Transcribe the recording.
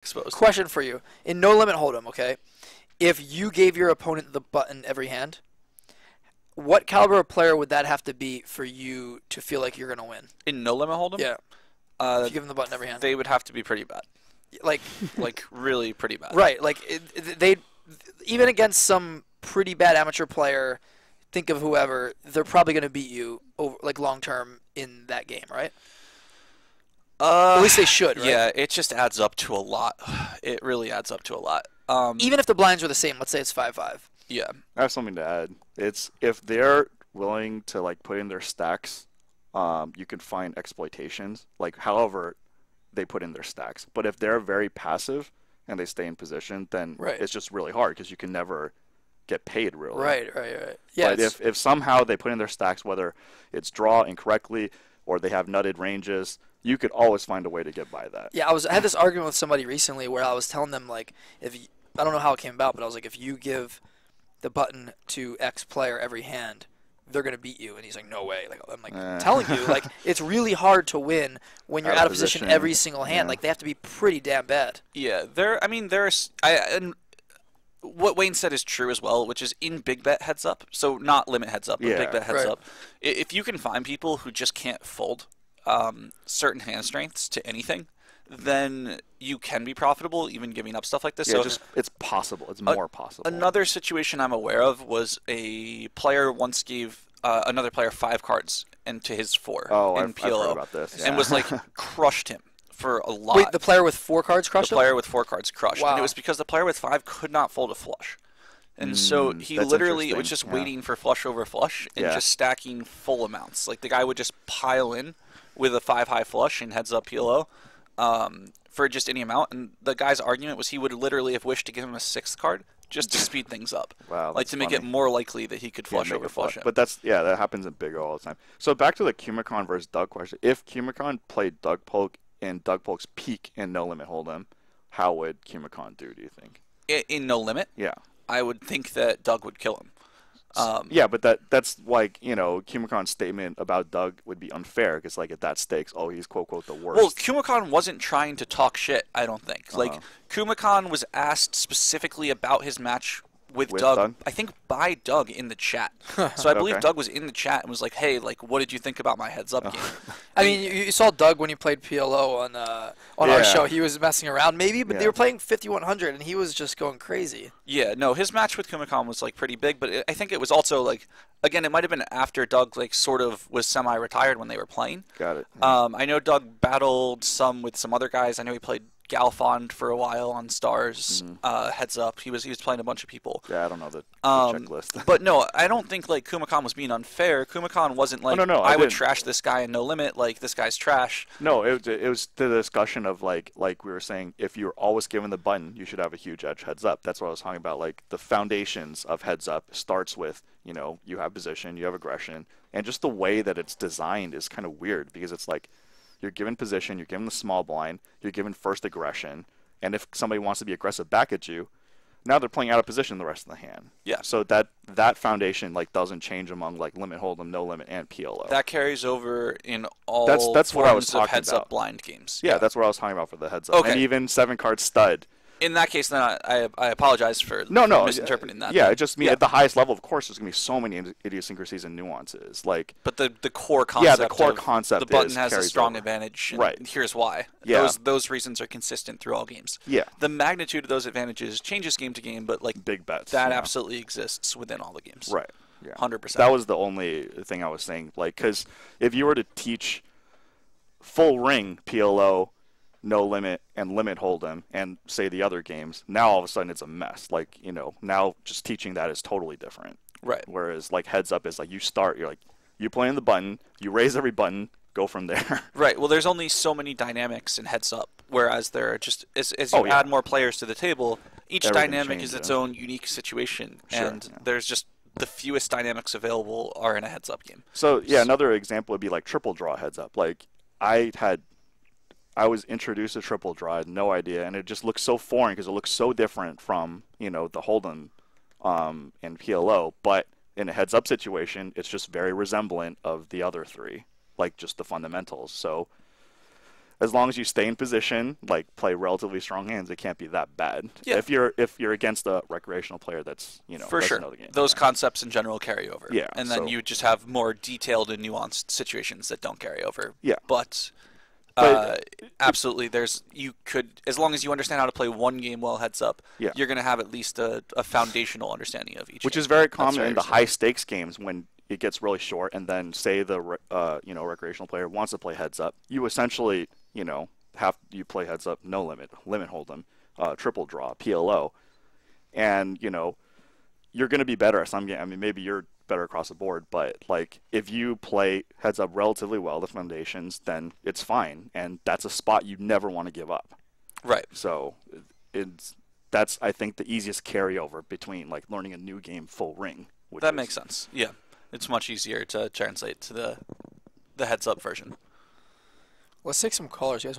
exposed. Question for you: in No Limit Hold'em, okay, if you gave your opponent the button every hand, what caliber of player would that have to be for you to feel like you're gonna win? In No Limit Hold'em, Yeah, if you give them the button every hand, they would have to be pretty bad, like like really pretty bad. right, like they even against some pretty bad amateur player. Think of whoever, they're probably gonna beat you over like long term in that game, right? At least they should, right? Yeah, it just adds up to a lot. It really adds up to a lot. Even if the blinds are the same, let's say it's 5-5. Yeah. I have something to add. It's if they're willing to like put in their stacks, you can find exploitations. Like however they put in their stacks. But if they're very passive and they stay in position, then Right. it's just really hard because you can never get paid really. Right. Yeah. But if somehow they put in their stacks, whether it's draw incorrectly or they have nutted ranges, you could always find a way to get by that. Yeah, I had this argument with somebody recently where I was telling them like I don't know how it came about, but I was like, if you give the button to X player every hand, they're gonna beat you, and he's like, no way. Like I'm like telling you, like it's really hard to win when you're out of position every single hand. Like they have to be pretty damn bad. Yeah, and what Wayne said is true as well, which is in big bet heads up, so not limit heads up, but big bet heads Right. up. If you can find people who just can't fold certain hand strengths to anything, then you can be profitable even giving up stuff like this. Yeah, So it's possible. It's more possible. another situation I'm aware of was a player once gave another player 5 cards into his 4 in I've PLO, heard about this. and Yeah. was like crushed him for a lot. Wait, the player with 4 cards The crushed him? player with 4 cards crushed, and Wow. it was because the player with 5 could not fold a flush. And so he that's literally was interesting. just waiting for flush over flush and Yeah. just stacking full amounts. Like the guy would just pile in with a 5 high flush and heads up PLO for just any amount. And the guy's argument was he would literally have wished to give him a 6th card just to speed things up. Wow, like that's to make it funny. more likely that he could flush make over it flush. flush him. But that happens in big O all the time. So back to the Kumikon versus Doug question. If Kumikon played Doug Polk in Doug Polk's peak in No Limit Hold'em, how would Kumikon do you think? In No Limit, Yeah. I would think that Doug would kill him. Yeah, but that's like, Kumikon's statement about Doug would be unfair because, like, at that stakes, he's quote-unquote the worst. Well, Kumikon wasn't trying to talk shit, I don't think. Like, Kumikon was asked specifically about his match with Doug, I think by Doug in the chat. So I believe Okay. Doug was in the chat and was like, hey, like, what did you think about my heads up game? I mean, you saw Doug when he played PLO on our Yeah. show. He was messing around, maybe, but they Yeah. were playing 5100, and he was just going crazy. Yeah, no, his match with Kumikon was, like, pretty big, but I think it was also, like, again, it might have been after Doug, like, sort of was semi-retired when they were playing. Got it. I know Doug battled some with some other guys. I know he played Galfond for a while on Stars. Heads up, he was playing a bunch of people. Yeah, I don't know the checklist. But no, I don't think like Kumikon was being unfair. Kumikon wasn't like, no, I would didn't. trash this guy in No Limit. Like this guy's trash. No, it was the discussion of like we were saying, if you're always given the button, you should have a huge edge heads up. That's what I was talking about. Like the foundations of heads up starts with, you have position, you have aggression, and just the way that it's designed is kind of weird because it's like you're given position, you're given the small blind, you're given first aggression, and if somebody wants to be aggressive back at you, now they're playing out of position the rest of the hand. Yeah. So that foundation like doesn't change among like limit hold'em, no limit, and PLO. That carries over in all That's what I was forms of talking heads about. up blind games. Yeah, that's what I was talking about for the heads up. Okay. And even 7-card stud. In that case, then I apologize for No, misinterpreting that. Yeah, then. it just means at the highest level, of course, there's going to be so many idiosyncrasies and nuances. Like, But the core concept. the core of concept the button is has a carries strong over. advantage. And Right. Here's why. Yeah. Those reasons are consistent through all games. Yeah. The magnitude of those advantages changes game to game, but like big bets. that yeah. absolutely exists within all the games. Right. Yeah. 100%. That was the only thing I was saying. Like, because if you were to teach full ring PLO, no limit, and limit hold'em, and say the other games, now all of a sudden it's a mess. Like, now just teaching that is totally different. Right. Whereas, like, heads up is like you start, you're like, you play in the button, you raise every button, go from there. Right. Well, there's only so many dynamics in heads up, whereas there are just as you Oh, yeah. add more players to the table, each Everything dynamic changes. is its own unique situation, Sure, and yeah. there's just the fewest dynamics available are in a heads up game. So, yeah, another example would be like triple draw heads up. Like, I was introduced to triple draw, I had no idea, and it just looks so foreign because it looks so different from, the Hold'em and PLO. But in a heads-up situation, it's just very resemblant of the other three, like just the fundamentals. So as long as you stay in position, like play relatively strong hands, it can't be that bad. Yeah. If you're against a recreational player that's for sure, know the game. those concepts in general carry over. Yeah, and then you just have more detailed and nuanced situations that don't carry over. Yeah. But absolutely, you could, as long as you understand how to play one game well heads up, Yeah. you're going to have at least a foundational understanding of each. Which game. is very common very in the reasonable. high stakes games when it gets really short, and then say the recreational player wants to play heads up. You essentially you play heads up, no limit hold'em, triple draw, PLO, and you're going to be better at some game. I mean, maybe you're better across the board, but like if you play heads up relatively well, the foundations, then it's fine, and that's a spot you never want to give up. Right. So that's I think the easiest carryover between like learning a new game full ring. That makes sense. Yeah, it's much easier to translate to the heads up version. Let's take some callers. You guys want